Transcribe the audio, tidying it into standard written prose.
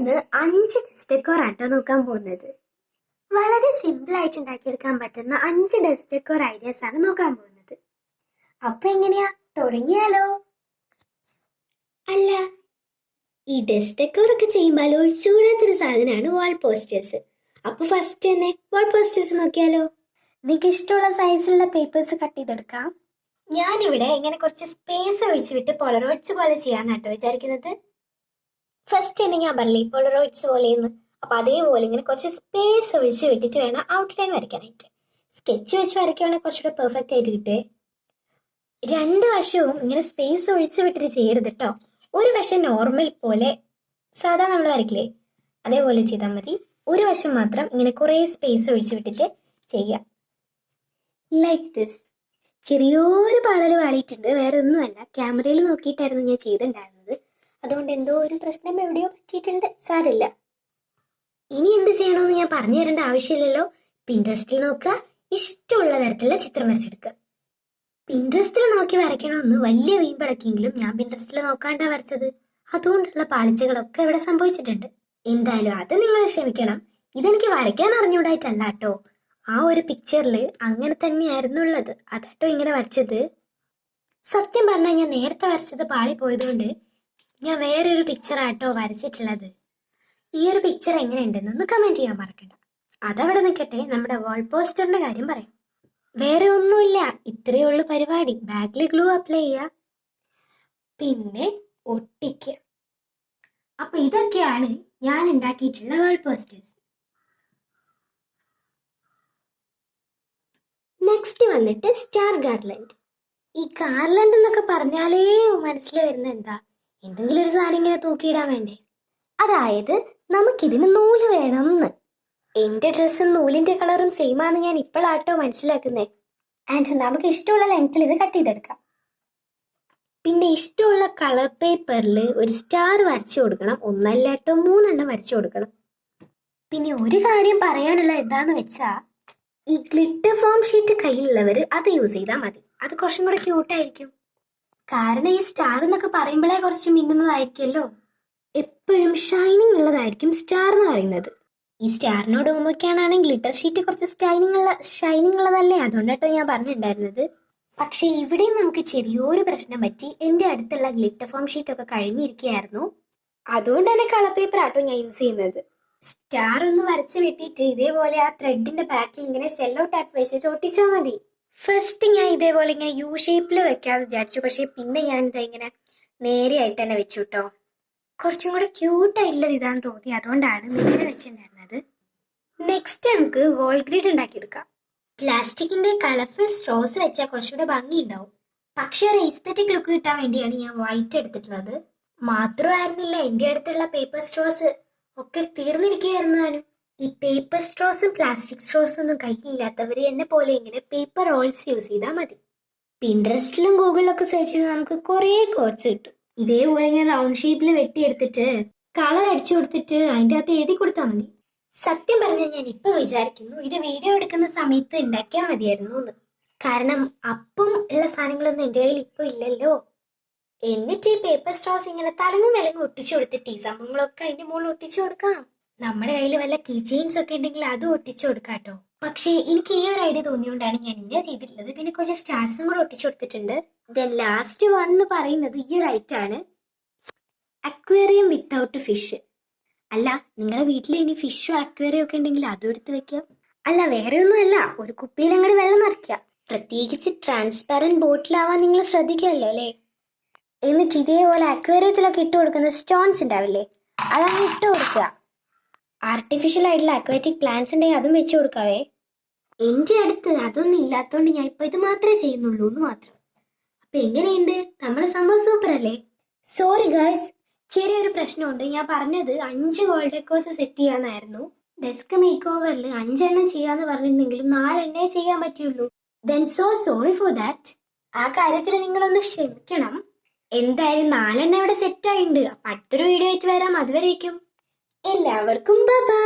ഇന്ന് 5 desk decor ആട്ടോ നോക്കാൻ പോകുന്നത്. വളരെ സിമ്പിൾ ആയിട്ട് ഉണ്ടാക്കിയെടുക്കാൻ പറ്റുന്ന 5 ഡെസ്ക് ഡെക്കോർ ഐഡിയാസ് ആണ് നോക്കാൻ പോകുന്നത്. അപ്പൊ എങ്ങനെയാ, തുടങ്ങിയാലോ? അല്ല, ഈ ഡെസ്ക് ഡെക്കോർ ഒക്കെ ചെയ്യുമ്പോൾ ഒഴിച്ചുകൂടാത്തൊരു സാധനമാണ് വാൾ പോസ്റ്റേഴ്സ്. അപ്പൊ ഫസ്റ്റ് തന്നെ വാൾ പോസ്റ്റേഴ്സ് നോക്കിയാലോ? നിങ്ങൾക്ക് ഇഷ്ടമുള്ള സൈസിലുള്ള പേപ്പേഴ്സ് കട്ട് ചെയ്തെടുക്കാം. ഞാനിവിടെ ഇങ്ങനെ കുറച്ച് സ്പേസ് ഒഴിച്ചു വിട്ട് പോളറോയിഡ്സ് പോലെ ചെയ്യാന്നാട്ടോ വിചാരിക്കുന്നത്. ഫസ്റ്റ് തന്നെ ഞാൻ പറഞ്ഞില്ലേ പോളറോയിഡ്സ് പോലെയെന്ന്, അപ്പൊ അതേപോലെ ഇങ്ങനെ കുറച്ച് സ്പേസ് ഒഴിച്ച് വിട്ടിട്ട് വേണം ഔട്ട്ലൈൻ വരയ്ക്കാനായിട്ട്. സ്കെച്ച് വെച്ച് വരയ്ക്കുകയാണെങ്കിൽ കുറച്ചുകൂടെ പെർഫെക്റ്റ് ആയിട്ട് കിട്ടേ. രണ്ട് വശവും ഇങ്ങനെ സ്പേസ് ഒഴിച്ച് വിട്ടിട്ട് ചെയ്യരുത് കേട്ടോ. ഒരു വശം നോർമൽ പോലെ സാധാ നമ്മൾ വരയ്ക്കില്ലേ, അതേപോലെ ചെയ്താൽ മതി. ഒരു വശം മാത്രം ഇങ്ങനെ കുറേ സ്പേസ് ഒഴിച്ച് വിട്ടിട്ട് ചെയ്യുക. Like this. ചെറിയൊരു പാടൽ വാളിയിട്ടുണ്ട്, വേറെ ഒന്നുമല്ല, ക്യാമറയിൽ നോക്കിയിട്ടായിരുന്നു ഞാൻ ചെയ്തിട്ടുണ്ടായിരുന്നത്. അതുകൊണ്ട് എന്തോ ഒരു പ്രശ്നം എവിടെയോ പറ്റിയിട്ടുണ്ട്, സാരില്ല. ഇനി എന്ത് ചെയ്യണമെന്ന് ഞാൻ പറഞ്ഞു തരേണ്ട ആവശ്യമില്ലല്ലോ. പിൻട്രസ്റ്റിൽ നോക്കുക, ഇഷ്ടമുള്ള തരത്തിലുള്ള ചിത്രം വരച്ചെടുക്കുക. പിൻട്രസ്റ്റിൽ നോക്കി വരയ്ക്കണമെന്ന് വലിയ വീമ്പടക്കിയെങ്കിലും ഞാൻ പിൻട്രസ്റ്റിൽ നോക്കാണ്ടാ വരച്ചത്. അതുകൊണ്ടുള്ള പാളിച്ചകളൊക്കെ ഇവിടെ സംഭവിച്ചിട്ടുണ്ട്. എന്തായാലും അത് നിങ്ങൾ ക്ഷമിക്കണം. ഇതെനിക്ക് വരയ്ക്കാൻ അറിഞ്ഞൂടായിട്ടല്ല കേട്ടോ. ആ ഒരു പിക്ചറിൽ അങ്ങനെ തന്നെയായിരുന്നു ഉള്ളത്, അതാട്ടോ ഇങ്ങനെ വരച്ചത്. സത്യം പറഞ്ഞാൽ ഞാൻ നേരത്തെ വരച്ചത് പാളി പോയതുകൊണ്ട് ഞാൻ വേറൊരു പിക്ചറാട്ടോ വരച്ചിട്ടുള്ളത്. ഈ ഒരു പിക്ചർ എങ്ങനെയുണ്ടെന്നൊന്ന് കമന്റ് ചെയ്യാൻ മറക്കണ്ട. അതവിടെ നിൽക്കട്ടെ, നമ്മുടെ വാൾ പോസ്റ്ററിന്റെ കാര്യം പറയാം. വേറെ ഒന്നുമില്ല, ഇത്രയേ ഉള്ളൂ പരിപാടി. ബാക്കിൽ ഗ്ലൂ അപ്ലൈ ചെയ്യുക, പിന്നെ ഒട്ടിക്കുക. അപ്പൊ ഇതൊക്കെയാണ് ഞാൻ ഉണ്ടാക്കിയിട്ടുള്ള വാൾ പോസ്റ്റേഴ്സ്. നെക്സ്റ്റ് വന്നിട്ട് സ്റ്റാർ ഗാർലൻഡ്. ഈ ഗാർലൻഡ് എന്നൊക്കെ പറഞ്ഞാലേ മനസ്സിൽ വരുന്ന എന്താ, എന്തെങ്കിലും ഒരു സാധനം ഇങ്ങനെ തൂക്കിയിടാൻ വേണ്ടേ? അതായത് നമുക്കിതിന് നൂല് വേണം എന്ന്. എന്റെ ഡ്രസ്സും നൂലിന്റെ കളറും സെയിം ആണ് ഞാൻ ഇപ്പോഴാട്ടോ മനസ്സിലാക്കുന്നേ. ആൻഡ് നമുക്ക് ഇഷ്ടമുള്ള ലെങ്ത്തിൽ ഇത് കട്ട് ചെയ്തെടുക്കാം. പിന്നെ ഇഷ്ടമുള്ള കളർ പേപ്പറിൽ ഒരു സ്റ്റാർ വരച്ചു കൊടുക്കണം. ഒന്നല്ലാട്ടോ 3 വരച്ചു കൊടുക്കണം. പിന്നെ ഒരു കാര്യം പറയാനുള്ള എന്താന്ന് വെച്ചാ, ഈ ഗ്ലിറ്റർ ഫോം ഷീറ്റ് കയ്യിലുള്ളവർ അത് യൂസ് ചെയ്താൽ മതി. അത് കുറച്ചും കൂടെ ക്യൂട്ടായിരിക്കും. കാരണം ഈ സ്റ്റാർ എന്നൊക്കെ പറയുമ്പോഴേ കുറച്ച് മിന്നുന്നതായിരിക്കുമല്ലോ. എപ്പോഴും ഷൈനിങ് ഉള്ളതായിരിക്കും സ്റ്റാർ എന്ന് പറയുന്നത്. ഈ സ്റ്റാറിനോട് മുമ്പൊക്കെയാണെങ്കിൽ ഗ്ലിറ്റർ ഷീറ്റ് കുറച്ച് ഷൈനിങ് ഉള്ളതല്ലേ, അതുകൊണ്ടാട്ടോ ഞാൻ പറഞ്ഞിട്ടുണ്ടായിരുന്നത്. പക്ഷെ ഇവിടെയും നമുക്ക് ചെറിയൊരു പ്രശ്നം പറ്റി. എൻ്റെ അടുത്തുള്ള ഗ്ലിറ്റർ ഫോം ഷീറ്റ് ഒക്കെ കഴിഞ്ഞിരിക്കുകയായിരുന്നു. അതുകൊണ്ട് തന്നെ കളർ പേപ്പർ ആട്ടോ ഞാൻ യൂസ് ചെയ്യുന്നത്. സ്റ്റാർ ഒന്ന് വരച്ച് വെട്ടിയിട്ട് ഇതേപോലെ ആ ത്രെഡിന്റെ ബാക്കിൽ ഇങ്ങനെ സെല്ലോ ടാപ്പ് വെച്ചിട്ട് ഒട്ടിച്ചാൽ മതി. ഫസ്റ്റ് ഞാൻ ഇതേപോലെ ഇങ്ങനെ യു ഷേപ്പിൽ വെക്കാന്ന് വിചാരിച്ചു, പക്ഷെ പിന്നെ ഞാനിത് ഇങ്ങനെ നേരെയായിട്ട് തന്നെ വെച്ചു കേട്ടോ. കുറച്ചും കൂടെ ക്യൂട്ടായിട്ടുള്ളത് ഇതാന്ന് തോന്നി, അതുകൊണ്ടാണ് നേരെ വെച്ചിട്ടുണ്ടായിരുന്നത്. നെക്സ്റ്റ് നമുക്ക് വോൾ ഗ്രിഡ് ഉണ്ടാക്കിയെടുക്കാം. പ്ലാസ്റ്റിക്കിന്റെ കളർഫുൾ സ്ട്രോസ് വെച്ചാൽ കുറച്ചുകൂടെ ഭംഗി ഉണ്ടാവും. പക്ഷെ ഒരു എസ്തെറ്റിക് ലുക്ക് കിട്ടാൻ വേണ്ടിയാണ് ഞാൻ വൈറ്റ് എടുത്തിട്ടുള്ളത്. മാത്രമായിരുന്നില്ല, എൻ്റെ അടുത്തുള്ള പേപ്പർ സ്ട്രോസ് ഒക്കെ തീർന്നിരിക്കുകയായിരുന്നു താനും. ഈ പേപ്പർ സ്ട്രോസും പ്ലാസ്റ്റിക് സ്ട്രോസും ഒന്നും കയ്യിലില്ലാത്തവർ എന്നെ പോലെ ഇങ്ങനെ പേപ്പർ റോൾസ് യൂസ് ചെയ്താൽ മതി. പിൻട്രസ്റ്റിലും ഗൂഗിളിലൊക്കെ സെർച്ച് ചെയ്ത് നമുക്ക് കുറേ കോഡ്സ് കിട്ടും. ഇതേപോലെ ഇങ്ങനെ റൗണ്ട് ഷേപ്പിൽ വെട്ടിയെടുത്തിട്ട് കളർ അടിച്ചു കൊടുത്തിട്ട് അതിൻ്റെ അകത്ത് എഴുതി കൊടുത്താൽ മതി. സത്യം പറഞ്ഞാൽ ഞാൻ ഇപ്പൊ വിചാരിക്കുന്നു ഇത് വീഡിയോ എടുക്കുന്ന സമയത്ത് ഉണ്ടാക്കിയാൽ മതിയായിരുന്നു എന്ന്. കാരണം അപ്പം ഉള്ള സാധനങ്ങളൊന്നും എൻ്റെ കയ്യിൽ ഇപ്പൊ ഇല്ലല്ലോ. എന്നിട്ട് ഈ പേപ്പർ സ്ട്രോസ് ഇങ്ങനെ തലങ്ങും വിലങ്ങും ഒട്ടിച്ചു കൊടുത്തിട്ട് ഈ സംഭവങ്ങളൊക്കെ അതിന്റെ മുകളിൽ ഒട്ടിച്ചു കൊടുക്കാം. നമ്മുടെ കയ്യിൽ വല്ല കീ ചെയിൻസ് ഒക്കെ ഉണ്ടെങ്കിൽ അതും ഒട്ടിച്ചു കൊടുക്കാം കേട്ടോ. പക്ഷേ എനിക്ക് ഈ ഒരു ഐഡിയ തോന്നിയോണ്ടാണ് ഞാൻ ഇങ്ങനെ ചെയ്തിട്ടുള്ളത്. പിന്നെ കുറച്ച് സ്റ്റാർസും കൂടെ ഒട്ടിച്ചു കൊടുത്തിട്ടുണ്ട്. ദെൻ ലാസ്റ്റ് വൺ എന്ന് പറയുന്നത് ഈ ഒരു ഐറ്റം ആണ്, അക്വേറിയം വിത്തൗട്ട് ഫിഷ്. അല്ല, നിങ്ങളുടെ വീട്ടിൽ ഇനി ഫിഷോ അക്വേറിയം ഒക്കെ ഉണ്ടെങ്കിൽ അതും എടുത്ത് വെക്കാം. അല്ല, വേറെ ഒന്നുമല്ല, ഒരു കുപ്പിയിൽ അങ്ങോട്ട് വെള്ളം നിറയ്ക്കുക. പ്രത്യേകിച്ച് ട്രാൻസ്പാരന്റ് ബോട്ടിലാവാൻ നിങ്ങൾ ശ്രദ്ധിക്കുമല്ലോ അല്ലേ. എന്നിട്ട് ഇതേപോലെ അക്വേറിയത്തിലൊക്കെ ഇട്ട് കൊടുക്കുന്ന സ്റ്റോൺസ് ഉണ്ടാവില്ലേ, അതാണ് ഇട്ട് കൊടുക്കുക. ആർട്ടിഫിഷ്യൽ ആയിട്ടുള്ള അക്വാറ്റിക് പ്ലാന്റ്സ് ഉണ്ടെങ്കിൽ അതും വെച്ച് കൊടുക്കാവേ. എൻ്റെ അടുത്ത് അതൊന്നും ഇല്ലാത്തതുകൊണ്ട് ഞാൻ ഇപ്പൊ ഇത് മാത്രമേ ചെയ്യുന്നുള്ളൂ എന്ന് മാത്രം. അപ്പൊ എങ്ങനെയുണ്ട് നമ്മുടെ സംഭവം? സൂപ്പർ അല്ലേ? സോറി ഗായ്സ്, ചെറിയൊരു പ്രശ്നമുണ്ട്. ഞാൻ പറഞ്ഞത് 5 വാൾ ഡെക്കോസ് സെറ്റ് ചെയ്യാന്നായിരുന്നു. ഡെസ്ക് മേക്ക് ഓവറിൽ 5 ചെയ്യാന്ന് പറഞ്ഞിരുന്നെങ്കിലും 4 ചെയ്യാൻ പറ്റുള്ളൂ. Then so sorry for that. ആ കാര്യത്തിൽ നിങ്ങളൊന്ന് ക്ഷമിക്കണം. എന്തായാലും 4 ഇവിടെ സെറ്റ് ആയിട്ടുണ്ട്. അപ്പൊ അടുത്തൊരു വീഡിയോ ആയിട്ട് വരാം. അതുവരേക്കും എല്ലാവർക്കും ബൈ ബൈ.